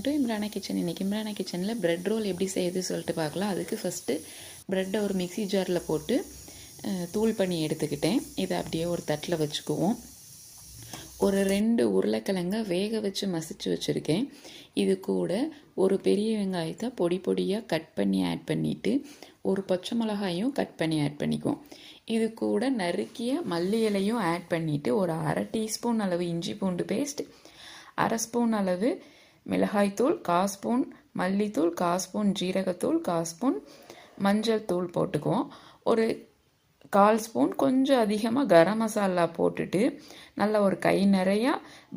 To Imrana kitchen. இன்றைக்கி இம்ரானா கிச்சனில் bread role எப்படி செய்யுது சொல்லிட்டு பார்க்கலாம். அதுக்கு ஃபஸ்ட்டு ப்ரெட்டை ஒரு மிக்ஸி ஜாரில் போட்டு தூள் பண்ணி எடுத்துக்கிட்டேன். இதை அப்படியே ஒரு தட்டில் வச்சுக்குவோம். ஒரு 2 உருளைக்கிழங்கை வேக வச்சு மசிச்சு வச்சுருக்கேன். இது கூட ஒரு பெரிய வெங்காயத்தை பொடி பொடியாக கட் பண்ணி ஆட் பண்ணிவிட்டு ஒரு பச்சை மிளகாயும் கட் பண்ணி ஆட் பண்ணிக்குவோம். இது கூட நறுக்கிய மல்லி இலையும் ஆட் பண்ணிவிட்டு ஒரு 1/2 டீஸ்பூன் அளவு இஞ்சி பூண்டு பேஸ்ட், 1/2 ஸ்பூன் அளவு மிளகாய்த்தூள், 1/4 ஸ்பூன் மல்லித்தூள், 1/4 ஸ்பூன் ஜீரகத்தூள், 1/4 ஸ்பூன் மஞ்சள் தூள் போட்டுக்குவோம். ஒரு 1/4 ஸ்பூன் கொஞ்சம் அதிகமாக கரம் மசாலா போட்டுட்டு நல்லா ஒரு கை நிறையா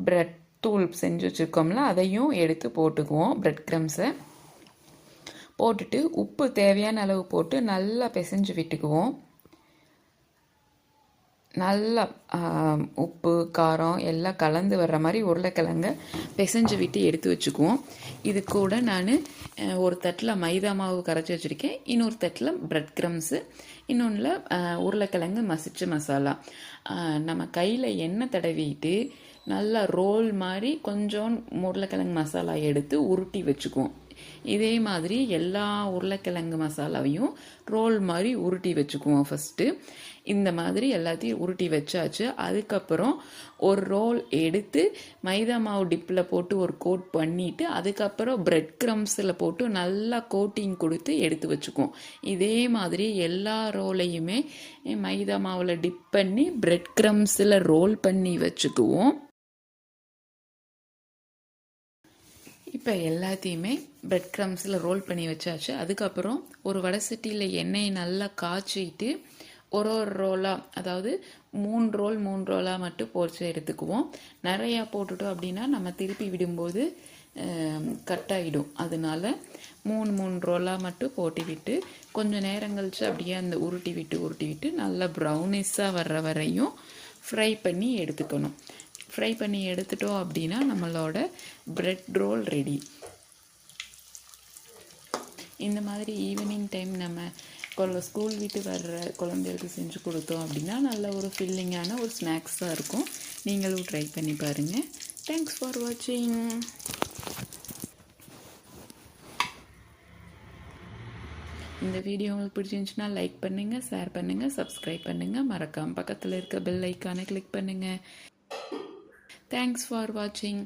ப்ரெட் தூள் செஞ்சு வச்சுருக்கோம்ல அதையும் எடுத்து போட்டுக்குவோம். ப்ரெட் க்ரம்ஸை போட்டுட்டு உப்பு தேவையான அளவு போட்டு நல்லா பிசைஞ்சு விட்டுக்குவோம். நல்லா உப்பு காரம் எல்லாம் கலந்து வர்ற மாதிரி உருளைக்கிழங்க பிசைஞ்சு விட்டு எடுத்து வச்சுக்குவோம். இது கூட நான் ஒரு தட்டில் மைதா மாவு கரைச்சி வச்சுருக்கேன், இன்னொரு தட்டில் ப்ரெட் க்ரம்ஸு, இன்னொன்றில் உருளைக்கிழங்கு மசிச்ச மசாலா. நம்ம கையில் எண்ணெய் தடவிட்டு நல்லா ரோல் மாதிரி கொஞ்சம் உருளைக்கிழங்கு மசாலா எடுத்து உருட்டி வச்சுக்குவோம். இதே மாதிரி எல்லா உருளைக்கிழங்கு மசாலாவையும் ரோல் மாதிரி உருட்டி வச்சுக்குவோம். ஃபஸ்ட்டு இந்த மாதிரி எல்லாத்தையும் உருட்டி வச்சாச்சு. அதுக்கப்புறம் ஒரு ரோல் எடுத்து மைதா மாவு டிப்பில் போட்டு ஒரு கோட் பண்ணிவிட்டு அதுக்கப்புறம் ப்ரெட் க்ரம்ஸில் போட்டு நல்லா கோட்டிங் கொடுத்து எடுத்து வச்சுக்குவோம். இதே மாதிரி எல்லா ரோலையுமே மைதா மாவில் டிப் பண்ணி ப்ரெட் க்ரம்ஸில் ரோல் பண்ணி வச்சுக்குவோம். இப்போ எல்லாத்தையுமே ப்ரெட் க்ரம்ஸில் ரோல் பண்ணி வச்சாச்சு. அதுக்கப்புறம் ஒரு வடை சட்டியில் எண்ணெயை நல்லா காய்ச்சிட்டு ஒரு ரோலாக, அதாவது 3 ரோலாக மட்டும் பொரிச்சு எடுத்துக்குவோம். நிறையா போட்டுட்டோம் அப்படின்னா நம்ம திருப்பி விடும்போது கட் ஆகிடும். அதனால 3 ரோலாக மட்டும் போட்டு விட்டு கொஞ்சம் நேரம் கழிச்சு அப்படியே அந்த உருட்டி விட்டு நல்லா ப்ரௌனிஷாக வர்ற வரையும் ஃப்ரை பண்ணி எடுத்துக்கணும். ஃப்ரை பண்ணி எடுத்துட்டோம் அப்படின்னா நம்மளோட ப்ரெட் ரோல் ரெடி. இந்த மாதிரி ஈவினிங் டைம் நம்ம ஸ்கூல் விட்டு வர்ற குழந்தைகளுக்கு செஞ்சு கொடுத்தோம் அப்படின்னா நல்ல ஒரு ஃபில்லிங்கான ஒரு ஸ்நாக்ஸாக இருக்கும். நீங்களும் ட்ரை பண்ணி பாருங்கள். தேங்க்ஸ் ஃபார் வாட்சிங். இந்த வீடியோ உங்களுக்கு பிடிச்சிருந்துச்சுன்னா லைக் பண்ணுங்கள், ஷேர் பண்ணுங்கள், சப்ஸ்கிரைப் பண்ணுங்கள். மறக்காமல் பக்கத்தில் இருக்க பெல் ஐக்கானை கிளிக் பண்ணுங்கள். Thanks for watching.